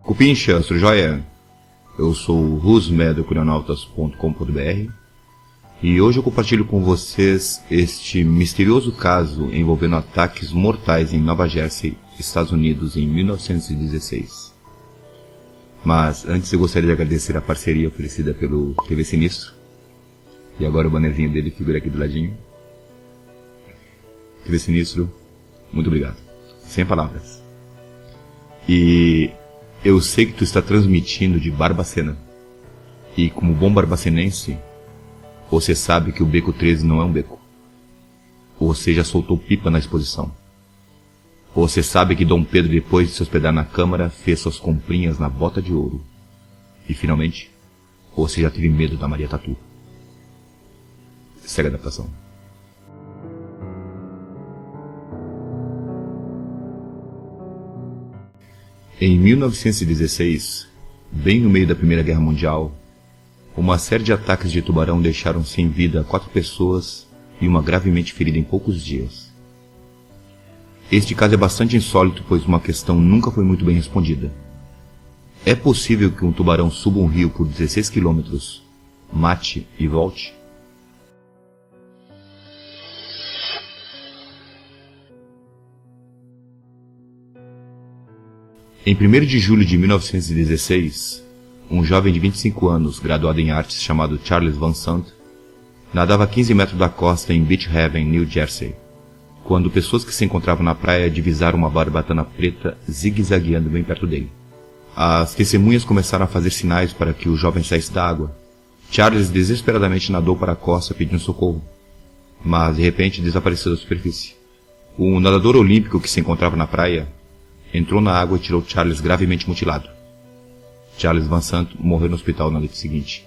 Cupincha, tudo jóia? Eu sou o Rusme do Curionautas.com.br e hoje eu compartilho com vocês este misterioso caso envolvendo ataques mortais em Nova Jersey, Estados Unidos, em 1916. Mas antes eu gostaria de agradecer a parceria oferecida pelo TV Sinistro. E agora o bannerzinho dele figura aqui do ladinho. TV Sinistro, muito obrigado. Sem palavras. E eu sei que tu está transmitindo de Barbacena. E como bom barbacenense, você sabe que o Beco 13 não é um beco. Você já soltou pipa na exposição. Você sabe que Dom Pedro, depois de se hospedar na Câmara, fez suas comprinhas na Bota de Ouro. E finalmente, você já teve medo da Maria Tatu. Segue a adaptação. Em 1916, bem no meio da Primeira Guerra Mundial, uma série de ataques de tubarão deixaram sem vida 4 pessoas e uma gravemente ferida em poucos dias. Este caso é bastante insólito, pois uma questão nunca foi muito bem respondida. É possível que um tubarão suba um rio por 16 quilômetros, mate e volte? Em 1º de julho de 1916, um jovem de 25 anos, graduado em artes chamado Charles Van Sant, nadava a 15 metros da costa em Beach Haven, New Jersey, quando pessoas que se encontravam na praia divisaram uma barbatana preta zigue-zagueando bem perto dele. As testemunhas começaram a fazer sinais para que o jovem saísse da água. Charles desesperadamente nadou para a costa pedindo socorro, mas de repente desapareceu da superfície. O nadador olímpico que se encontrava na praia entrou na água e tirou Charles gravemente mutilado. Charles Van Sant morreu no hospital na noite seguinte.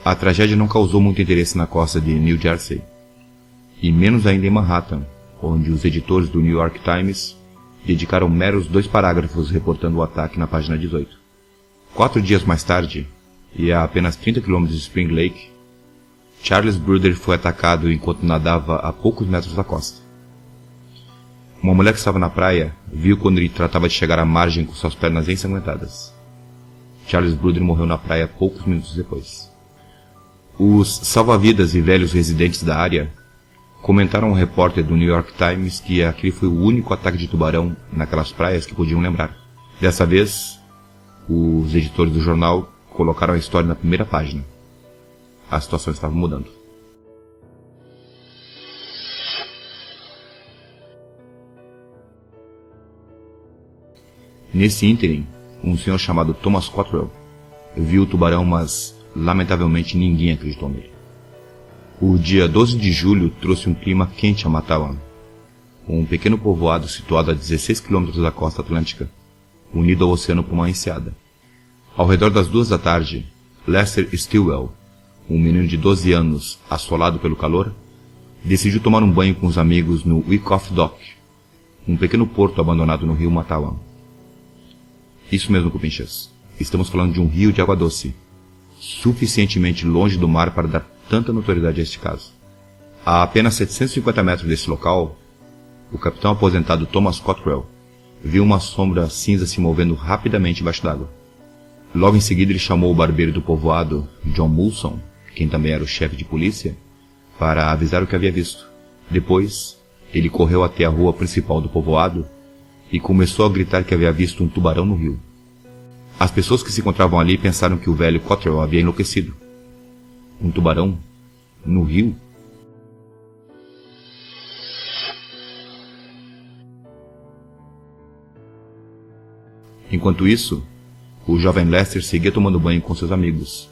A tragédia não causou muito interesse na costa de New Jersey, e menos ainda em Manhattan, onde os editores do New York Times dedicaram meros 2 parágrafos reportando o ataque na página 18. 4 dias mais tarde, e a apenas 30 km de Spring Lake, Charles Bruder foi atacado enquanto nadava a poucos metros da costa. Uma mulher que estava na praia viu quando ele tratava de chegar à margem com suas pernas ensanguentadas. Charles Bruder morreu na praia poucos minutos depois. Os salva-vidas e velhos residentes da área comentaram ao repórter do New York Times que aquele foi o único ataque de tubarão naquelas praias que podiam lembrar. Dessa vez, os editores do jornal colocaram a história na primeira página. A situação estava mudando. Nesse ínterim, um senhor chamado Thomas Cottrell viu o tubarão, mas lamentavelmente ninguém acreditou nele. O dia 12 de julho trouxe um clima quente a Matawan, um pequeno povoado situado a 16 quilômetros da costa atlântica, unido ao oceano por uma enseada. Ao redor das 2 da tarde, Lester Stilwell, um menino de 12 anos assolado pelo calor, decidiu tomar um banho com os amigos no Wyckoff Dock, um pequeno porto abandonado no rio Matawan. Isso mesmo, Cupinchas. Estamos falando de um rio de água doce, suficientemente longe do mar para dar tanta notoriedade a este caso. A apenas 750 metros desse local, o capitão aposentado Thomas Cottrell viu uma sombra cinza se movendo rapidamente embaixo d'água. Logo em seguida ele chamou o barbeiro do povoado, John Mulson, quem também era o chefe de polícia, para avisar o que havia visto. Depois, ele correu até a rua principal do povoado e começou a gritar que havia visto um tubarão no rio. As pessoas que se encontravam ali pensaram que o velho Cottrell havia enlouquecido. Um tubarão? No rio? Enquanto isso, o jovem Lester seguia tomando banho com seus amigos,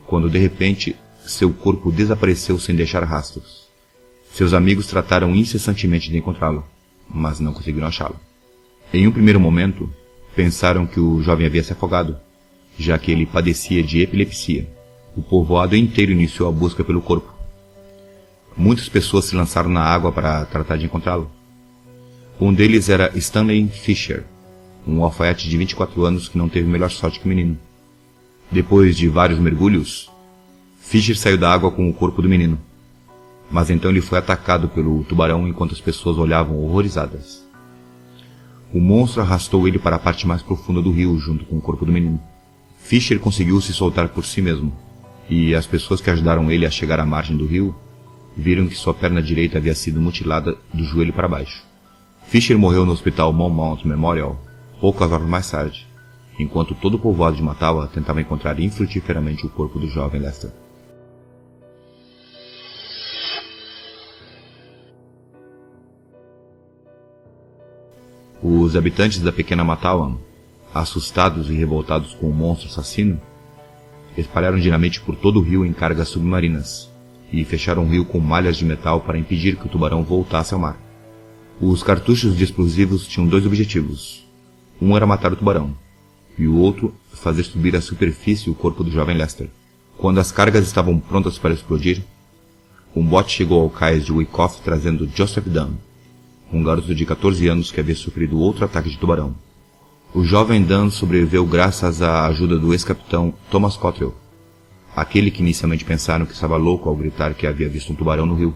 quando de repente seu corpo desapareceu sem deixar rastros. Seus amigos trataram incessantemente de encontrá-lo, mas não conseguiram achá-lo. Em um primeiro momento, pensaram que o jovem havia se afogado, já que ele padecia de epilepsia. O povoado inteiro iniciou a busca pelo corpo. Muitas pessoas se lançaram na água para tratar de encontrá-lo. Um deles era Stanley Fisher, um alfaiate de 24 anos que não teve melhor sorte que o menino. Depois de vários mergulhos, Fisher saiu da água com o corpo do menino. Mas então ele foi atacado pelo tubarão enquanto as pessoas olhavam horrorizadas. O monstro arrastou ele para a parte mais profunda do rio, junto com o corpo do menino. Fisher conseguiu se soltar por si mesmo, e as pessoas que ajudaram ele a chegar à margem do rio viram que sua perna direita havia sido mutilada do joelho para baixo. Fisher morreu no hospital Monmouth Memorial poucas horas mais tarde, enquanto todo o povoado de Matawa tentava encontrar infrutíferamente o corpo do jovem Lester. Os habitantes da pequena Matawa, assustados e revoltados com o monstro assassino, espalharam dinamite por todo o rio em cargas submarinas e fecharam o rio com malhas de metal para impedir que o tubarão voltasse ao mar. Os cartuchos de explosivos tinham dois objetivos. Um era matar o tubarão, e o outro fazer subir à superfície o corpo do jovem Lester. Quando as cargas estavam prontas para explodir, um bote chegou ao cais de Wyckoff trazendo Joseph Dunn, um garoto de 14 anos que havia sofrido outro ataque de tubarão. O jovem Dunn sobreviveu graças à ajuda do ex-capitão Thomas Cottrell, aquele que inicialmente pensaram que estava louco ao gritar que havia visto um tubarão no rio.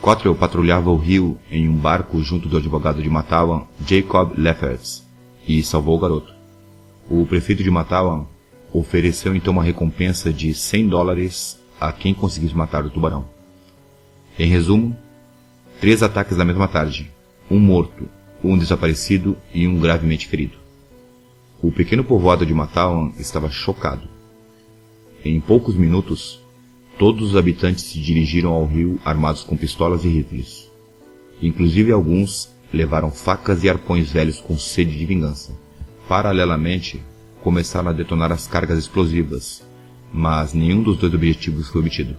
Cottrell patrulhava o rio em um barco junto do advogado de Matawa, Jacob Lefferts, e salvou o garoto. O prefeito de Matawa ofereceu então uma recompensa de $100 a quem conseguisse matar o tubarão. Em resumo, 3 ataques na mesma tarde, um morto, um desaparecido e um gravemente ferido. O pequeno povoado de Matawa estava chocado. Em poucos minutos, todos os habitantes se dirigiram ao rio armados com pistolas e rifles. Inclusive alguns levaram facas e arpões velhos com sede de vingança. Paralelamente, começaram a detonar as cargas explosivas, mas nenhum dos dois objetivos foi obtido.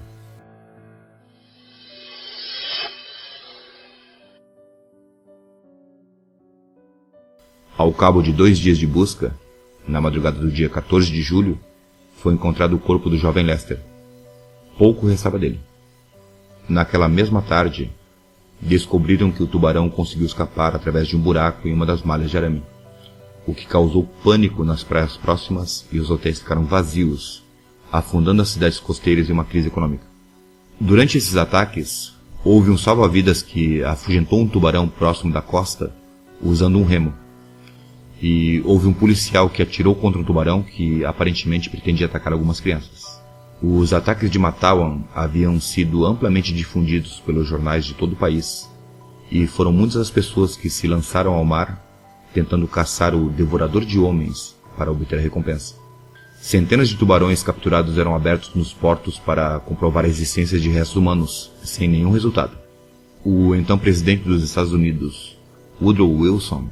Ao cabo de 2 dias de busca, na madrugada do dia 14 de julho, foi encontrado o corpo do jovem Lester. Pouco restava dele. Naquela mesma tarde, descobriram que o tubarão conseguiu escapar através de um buraco em uma das malhas de arame, o que causou pânico nas praias próximas e os hotéis ficaram vazios, afundando as cidades costeiras em uma crise econômica. Durante esses ataques, houve um salva-vidas que afugentou um tubarão próximo da costa usando um remo. E houve um policial que atirou contra um tubarão que aparentemente pretendia atacar algumas crianças. Os ataques de Matawa haviam sido amplamente difundidos pelos jornais de todo o país, e foram muitas as pessoas que se lançaram ao mar tentando caçar o devorador de homens para obter a recompensa. Centenas de tubarões capturados eram abertos nos portos para comprovar a existência de restos humanos, sem nenhum resultado. O então presidente dos Estados Unidos, Woodrow Wilson,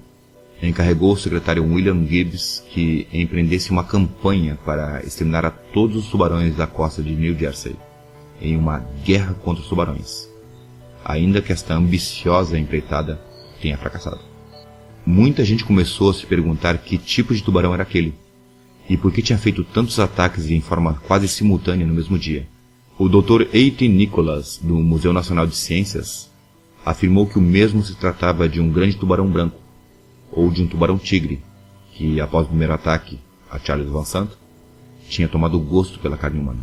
encarregou o secretário William Gibbs que empreendesse uma campanha para exterminar a todos os tubarões da costa de New Jersey, em uma guerra contra os tubarões, ainda que esta ambiciosa empreitada tenha fracassado. Muita gente começou a se perguntar que tipo de tubarão era aquele, e por que tinha feito tantos ataques em forma quase simultânea no mesmo dia. O Dr. A.T. Nicholas, do Museu Nacional de Ciências, afirmou que o mesmo se tratava de um grande tubarão branco, ou de um tubarão-tigre, que, após o primeiro ataque a Charles Van Sant, tinha tomado gosto pela carne humana.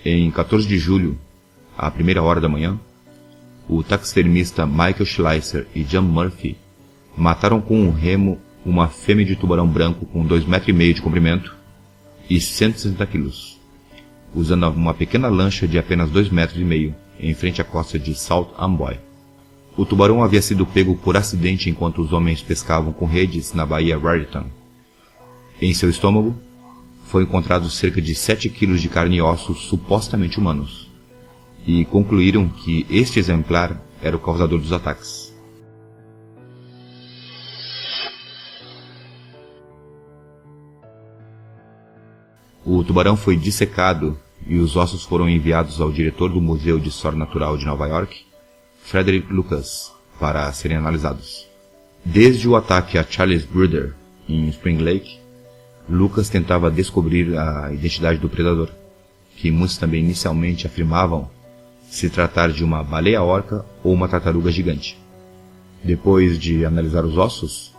Em 14 de julho, à 1h da manhã, o taxidermista Michael Schleicher e John Murphy mataram com um remo uma fêmea de tubarão branco com 2,5 metros de comprimento e 160 quilos, usando uma pequena lancha de apenas 2,5 metros em frente à costa de South Amboy. O tubarão havia sido pego por acidente enquanto os homens pescavam com redes na Baía Raritan. Em seu estômago, foi encontrado cerca de 7 quilos de carne e ossos supostamente humanos, e concluíram que este exemplar era o causador dos ataques. O tubarão foi dissecado e os ossos foram enviados ao diretor do Museu de História Natural de Nova York, Frederick Lucas, para serem analisados. Desde o ataque a Charles Bruder, em Spring Lake, Lucas tentava descobrir a identidade do predador, que muitos também inicialmente afirmavam se tratar de uma baleia-orca ou uma tartaruga gigante. Depois de analisar os ossos,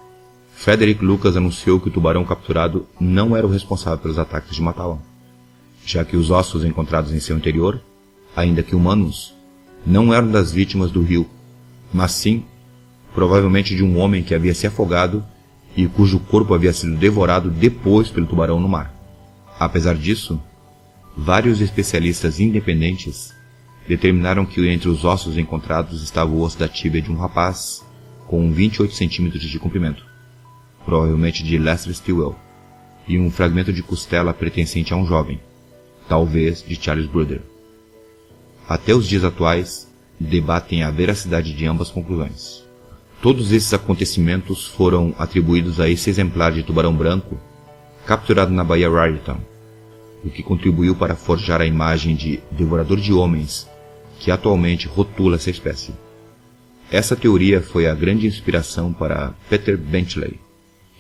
Frederick Lucas anunciou que o tubarão capturado não era o responsável pelos ataques de Matawa, já que os ossos encontrados em seu interior ainda que humanos, não eram das vítimas do rio, mas sim, provavelmente de um homem que havia se afogado e cujo corpo havia sido devorado depois pelo tubarão no mar. Apesar disso, vários especialistas independentes determinaram que entre os ossos encontrados estava o osso da tíbia de um rapaz com 28 centímetros de comprimento, provavelmente de Lester Stilwell, e um fragmento de costela pertencente a um jovem, talvez de Charles Bruder. Até os dias atuais, debatem a veracidade de ambas conclusões. Todos esses acontecimentos foram atribuídos a esse exemplar de tubarão branco capturado na Baía Raritan, o que contribuiu para forjar a imagem de devorador de homens que atualmente rotula essa espécie. Essa teoria foi a grande inspiração para Peter Benchley,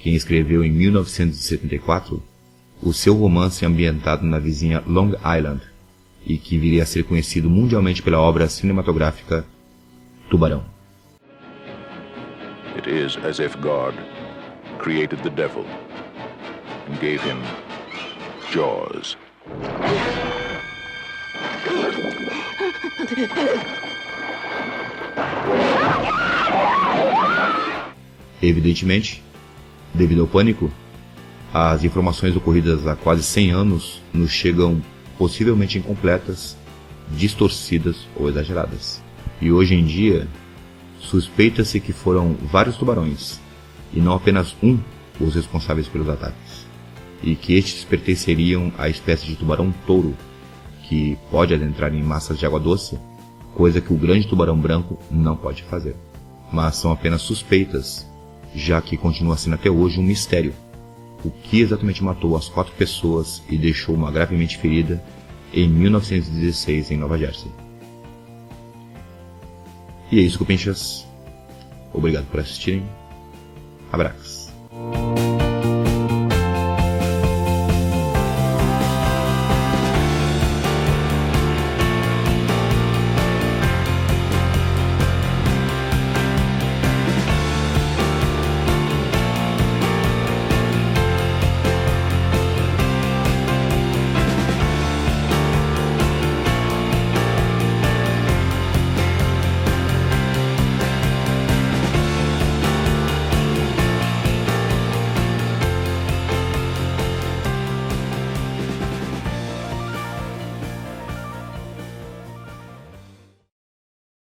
quem escreveu em 1974 o seu romance ambientado na vizinha Long Island e que viria a ser conhecido mundialmente pela obra cinematográfica Tubarão. It is as if God created the devil and gave him jaws. Evidentemente, devido ao pânico, as informações ocorridas há quase 100 anos nos chegam possivelmente incompletas, distorcidas ou exageradas. E hoje em dia, suspeita-se que foram vários tubarões, e não apenas um, os responsáveis pelos ataques, e que estes pertenceriam à espécie de tubarão-touro, que pode adentrar em massas de água doce, coisa que o grande tubarão branco não pode fazer. Mas são apenas suspeitas, já que continua sendo até hoje um mistério o que exatamente matou as 4 pessoas e deixou uma gravemente ferida em 1916 em Nova Jersey. E é isso, cupinchas. Obrigado por assistirem. Abraços.